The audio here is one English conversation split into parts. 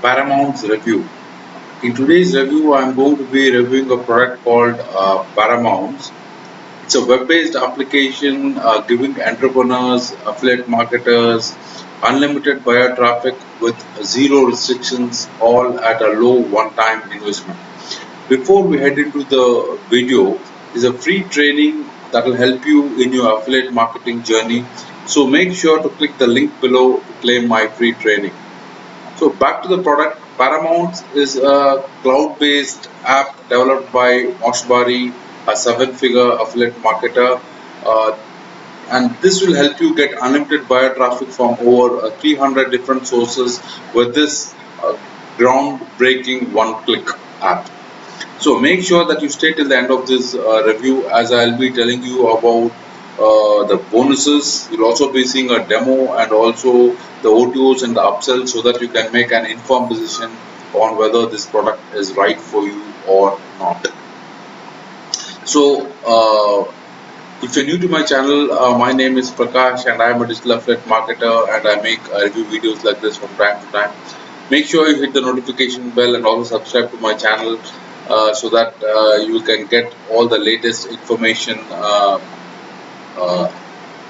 Paramount's review. In today's review, I'm going to be reviewing a product called Paramount. It's a web-based application giving entrepreneurs, affiliate marketers, unlimited buyer traffic with zero restrictions, all at a low one-time investment. Before we head into the video, is a free training that will help you in your affiliate marketing journey. So make sure to click the link below to claim my free training. So back to the product. Paramount is a cloud-based app developed by Moshbari, a seven-figure affiliate marketer, uh, and this will help you get unlimited buyer traffic from over 300 different sources with this groundbreaking one-click app. So make sure that you stay till the end of this review, as I'll be telling you about the bonuses. You'll also be seeing a demo and also the OTOs and the upsells so that you can make an informed decision on whether this product is right for you or not. So if you're new to my channel, my name is Prakash and I am a digital affiliate marketer and I make review videos like this from time to time. Make sure you hit the notification bell and also subscribe to my channel so that you can get all the latest uh,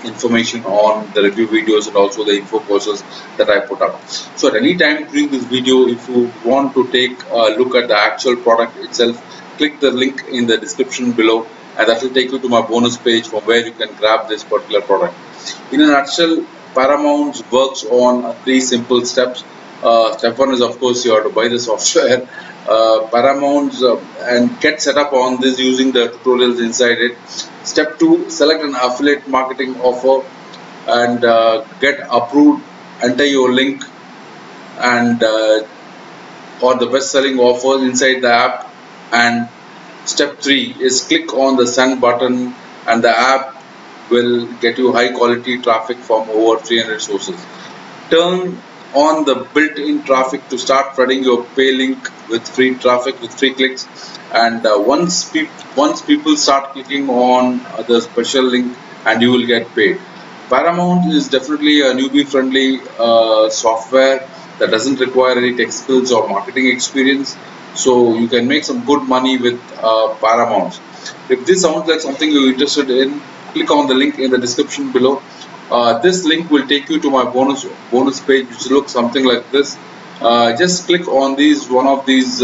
information on the review videos and also the info courses that I put up. So at any time during this video, if you want to take a look at the actual product itself, click the link in the description below and that will take you to my bonus page from where you can grab this particular product. In a nutshell, Paramount works on three simple steps. Step one is, of course, you have to buy the software. Paramount and get set up on this using the tutorials inside it. Step two, select an affiliate marketing offer and get approved. Enter your link and or the best selling offers inside the app. And step three is click on the send button and the app will get you high quality traffic from over 300 sources. Turn on the built-in traffic to start flooding your pay link with free traffic with free clicks. And once people start clicking on the special link, and you will get paid. Paramount is definitely a newbie friendly software that doesn't require any tech skills or marketing experience, so you can make some good money with Paramount. If this sounds like something you're interested in, click on the link in the description below. This link will take you to my bonus page, which looks something like this. Just click on these one of these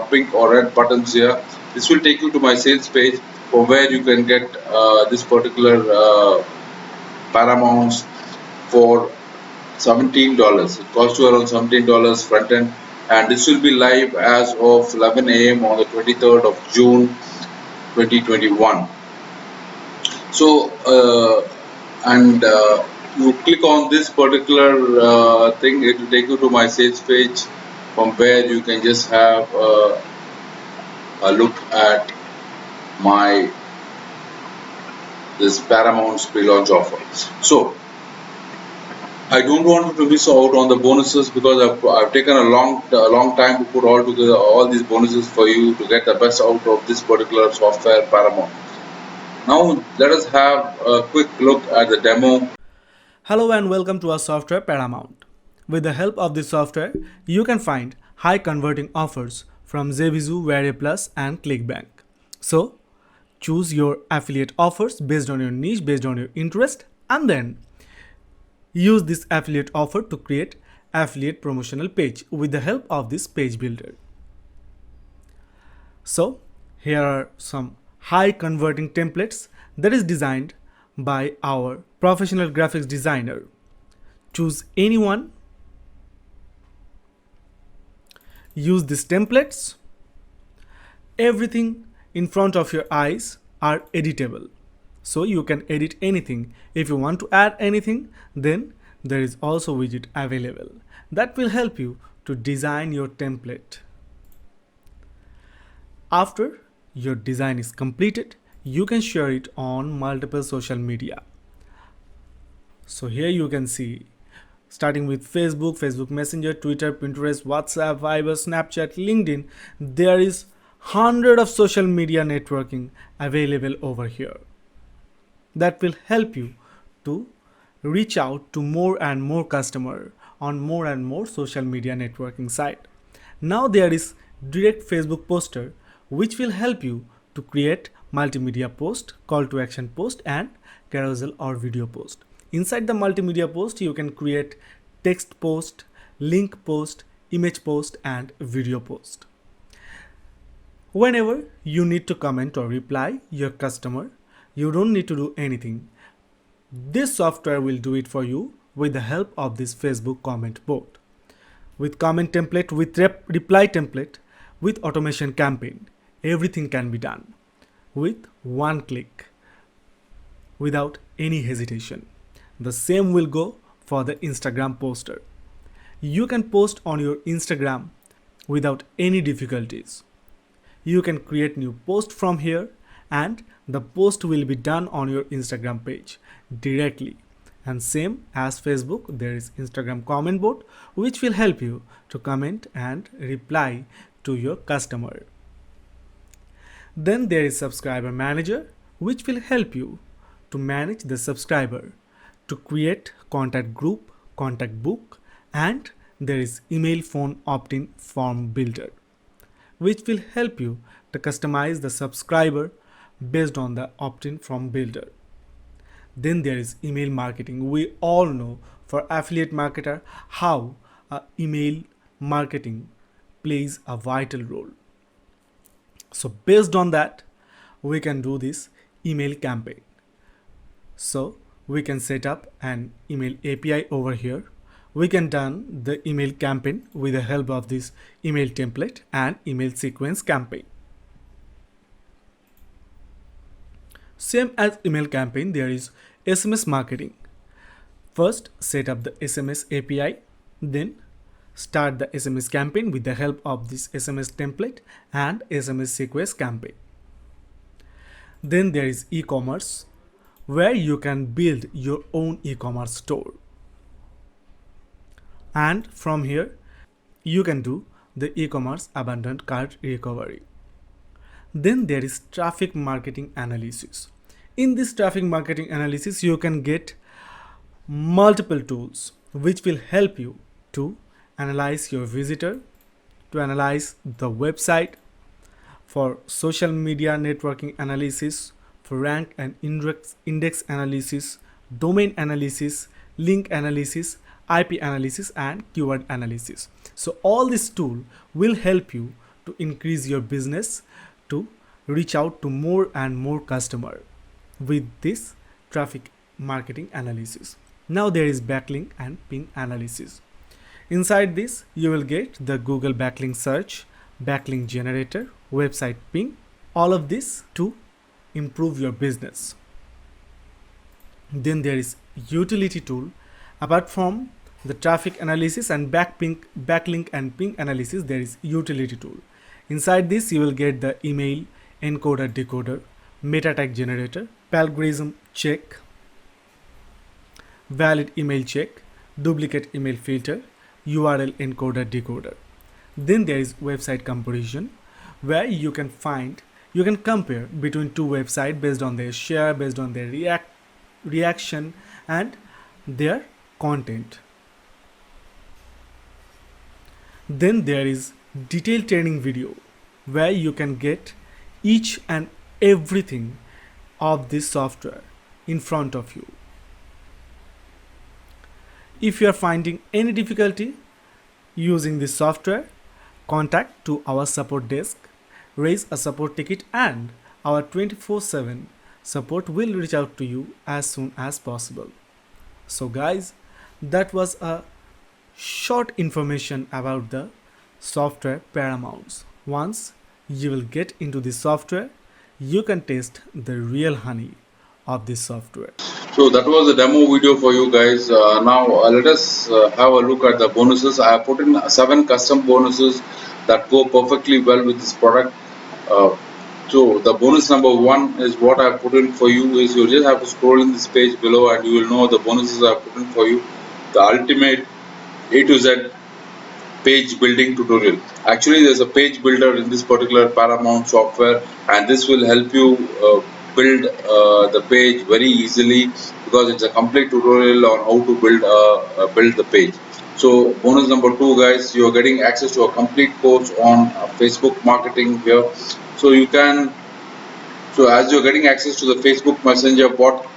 pink or red buttons here. This will take you to my sales page from where you can get this particular Paramounts for $17. It costs you around $17 front end, and this will be live as of 11 a.m. on the 23rd of June 2021. So and you click on this particular thing, it will take you to my sales page from where you can just have a look at my this Paramount's pre-launch offer. So I don't want you to miss out on the bonuses because I've taken a long time to put all together all these bonuses for you to get the best out of this particular software Paramount. Now let us have a quick look at the demo. Hello and welcome to our software Paramount. With the help of this software, you can find high converting offers from Zevizu, VariPlus and ClickBank. So, choose your affiliate offers based on your niche, based on your interest, and then use this affiliate offer to create affiliate promotional page with the help of this page builder. So, here are some high converting templates that is designed by our professional graphics designer. Choose anyone, use these templates. Everything in front of your eyes are editable, so you can edit anything. If you want to add anything, then there is also widget available that will help you to design your template. After your design is completed, you can share it on multiple social media. So here you can see, starting with Facebook, Facebook Messenger, Twitter, Pinterest, WhatsApp, Viber, Snapchat, LinkedIn, there is hundred of social media networking available over here that will help you to reach out to more and more customer on more and more social media networking site. Now there is direct Facebook poster which will help you to create multimedia post, call to action post and carousel or video post. Inside the multimedia post you can create text post, link post, image post and video post. Whenever you need to comment or reply your customer, you don't need to do anything. This software will do it for you with the help of this Facebook comment bot. With comment template, with reply template, with automation campaign, everything can be done with one click without any hesitation. The same will go for the Instagram poster. You can post on your Instagram without any difficulties. You can create new post from here and the post will be done on your Instagram page directly. And same as Facebook, there is Instagram comment bot which will help you to comment and reply to your customer. Then there is subscriber manager which will help you to manage the subscriber, to create contact group, contact book, and there is email phone opt-in form builder which will help you to customize the subscriber based on the opt-in from builder. Then there is email marketing. We all know for affiliate marketer how email marketing plays a vital role. So based on that, we can do this email campaign. So we can set up an email API over here. We can done the email campaign with the help of this email template and email sequence campaign. Same as email campaign, there is SMS marketing. First, set up the SMS API, then start the SMS campaign with the help of this SMS template and SMS sequence campaign. Then there is e-commerce, where you can build your own e-commerce store. And from here, you can do the e-commerce abandoned cart recovery. Then there is traffic marketing analysis. In this traffic marketing analysis, you can get multiple tools which will help you to analyze your visitor, to analyze the website, for social media networking analysis, for rank and index analysis, domain analysis, link analysis, IP analysis and keyword analysis. So all this tool will help you to increase your business, to reach out to more and more customer with this traffic marketing analysis. Now there is backlink and ping analysis. Inside this, you will get the Google backlink search, backlink generator, website ping, all of this to improve your business. Then there is utility tool. Apart from the traffic analysis and backlink and ping analysis, there is utility tool. Inside this, you will get the email encoder decoder, meta tag generator, plagiarism check, valid email check, duplicate email filter, URL encoder decoder. Then there is website comparison, where you can compare between two websites based on their share, based on their reaction and their content. Then there is detailed training video, where you can get each and everything of this software in front of you. If you are finding any difficulty using this software, contact to our support desk, raise a support ticket and our 24/7 support will reach out to you as soon as possible. So guys, that was a short information about the software Paramounts. Once you will get into this software, you can taste the real honey of this software. So that was the demo video for you guys. Now let us have a look at the bonuses. I have put in 7 custom bonuses that go perfectly well with this product. So the bonus number 1 is what I have put in for you. Is you just have to scroll in this page below and you will know the bonuses I have put in for you. The ultimate A to Z page building tutorial. Actually, there's a page builder in this particular Paramount software, and this will help you build the page very easily, because it's a complete tutorial on how to build the page. So bonus number two, guys, you are getting access to a complete course on Facebook marketing here. So you can, so as you're getting access to the Facebook Messenger bot,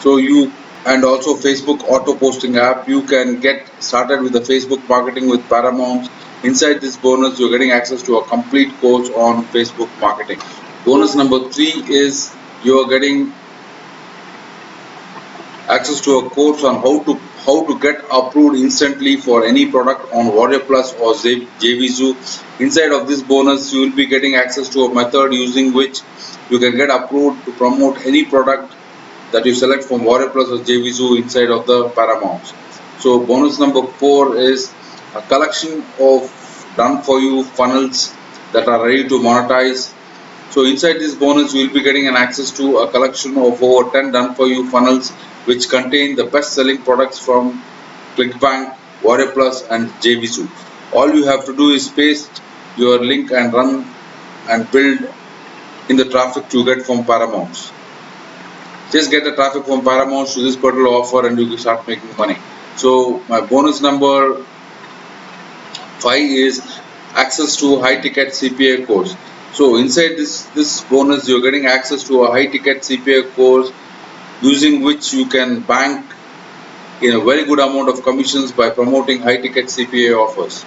so you, and also Facebook auto posting app, you can get started with the Facebook marketing with Paramount. Inside this bonus, you're getting access to a complete course on Facebook marketing. Bonus number three is you're getting access to a course on how to get approved instantly for any product on Warrior Plus or JVZoo. Inside of this bonus, you will be getting access to a method using which you can get approved to promote any product that you select from Warrior Plus or JVZoo inside of the Paramounts. So bonus number four is a collection of done for you funnels that are ready to monetize. So inside this bonus, you will be getting an access to a collection of over 10 done for you funnels, which contain the best selling products from ClickBank, Warrior Plus, and JVZoo. All you have to do is paste your link and run and build in the traffic you get from Paramounts. Just get the traffic from Paramounts to this particular offer, and you can start making money. So my bonus number 5 is access to high ticket CPA course. So inside this bonus, you're getting access to a high ticket CPA course using which you can bank in a very good amount of commissions by promoting high ticket CPA offers.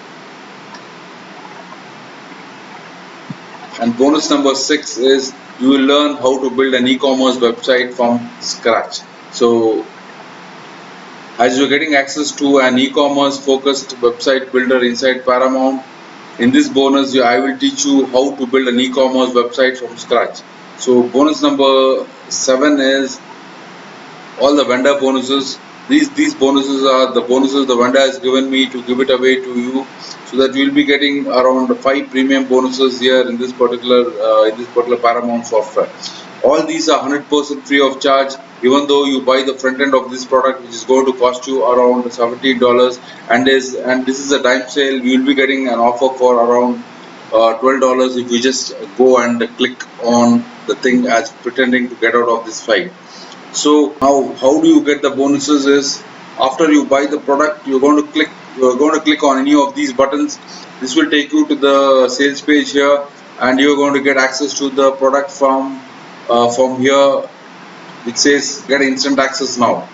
And bonus number 6 is you will learn how to build an e-commerce website from scratch. So as you're getting access to an e-commerce focused website builder inside Paramount, in this bonus I will teach you how to build an e-commerce website from scratch. So bonus number 7 is all the vendor bonuses. These bonuses are the bonuses the vendor has given me to give it away to you, so that you will be getting around 5 premium bonuses here in this particular Paramount software. All these are 100% free of charge, even though you buy the front end of this product, which is going to cost you around $17, and this is a time sale. You will be getting an offer for around $12 if you just go and click on the thing as pretending to get out of this fight. So now, how do you get the bonuses? Is after you buy the product, you're going to click on any of these buttons. This will take you to the sales page here, and you're going to get access to the product from here. It says get instant access now.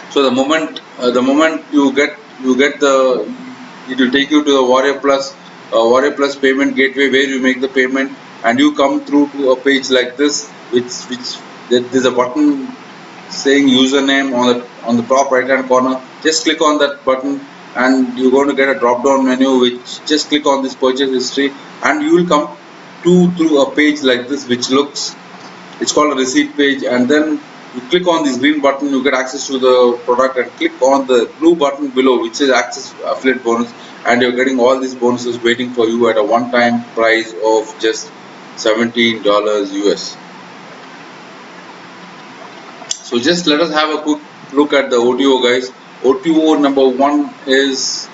So the moment you get it will take you to the Warrior Plus payment gateway, where you make the payment, and you come through to a page like this, which there's a button saying username on the top right hand corner. Just click on that button, and you're going to get a drop down menu, which just click on this purchase history, and you will come through a page like this, which looks, it's called a receipt page. And then you click on this green button, you get access to the product, and click on the blue button below, which is access affiliate bonus, and you're getting all these bonuses waiting for you at a one time price of just $17 US. So just let us have a quick look at the OTO, guys. OTO number 1 is,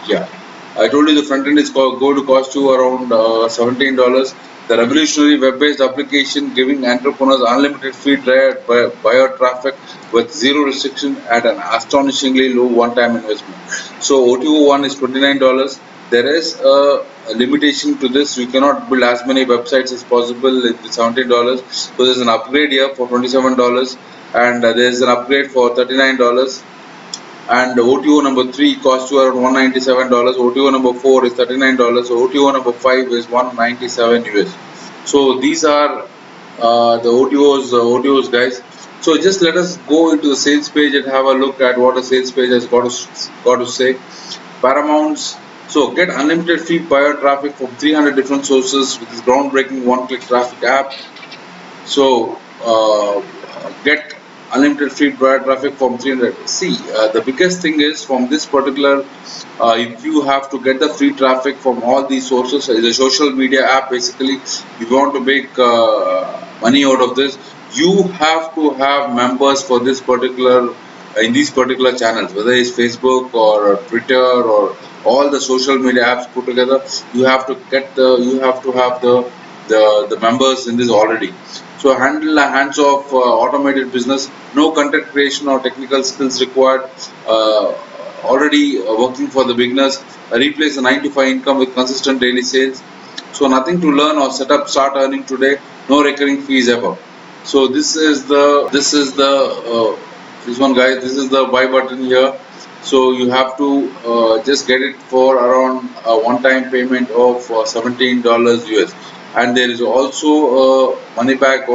yeah, I told you the front end is going to cost you around $17. The revolutionary web-based application giving entrepreneurs unlimited free direct buyer traffic with zero restriction at an astonishingly low one-time investment. So OTO 1 is $29. There is a limitation to this. You cannot build as many websites as possible with $17. So there's an upgrade here for $27, and there's an upgrade for $39. And OTO number 3 costs you around $197. OTO number 4 is $39. So OTO number 5 is $197 US. So these are the OTOs, guys. So just let us go into the sales page and have a look at what the sales page has got to say. Paramounts. So get unlimited free buyer traffic from 300 different sources with this groundbreaking one-click traffic app. So get unlimited free buyer traffic from 300. See, the biggest thing is from this particular, if you have to get the free traffic from all these sources, it's a social media app basically. If you want to make money out of this, you have to have members for this particular in these particular channels, whether it's Facebook or Twitter or all the social media apps put together. You have to have the members in this already. So handle a hands-off automated business, no content creation or technical skills required. Already working for the beginners. Replace the 9 to 5 income with consistent daily sales. So nothing to learn or set up, start earning today. No recurring fees ever. So this one, guys. This is the buy button here. So you have to just get it for around a one-time payment of $17 US, and there is also a money back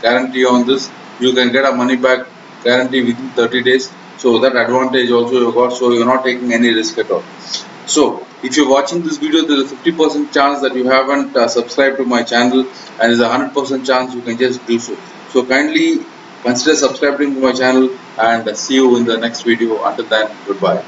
guarantee on this. You can get a money back guarantee within 30 days. So that advantage also you got. So you're not taking any risk at all. So if you're watching this video, there's a 50% chance that you haven't subscribed to my channel, and there's a 100% chance you can just do so. So kindly consider subscribing to my channel, and see you in the next video. Until then, goodbye.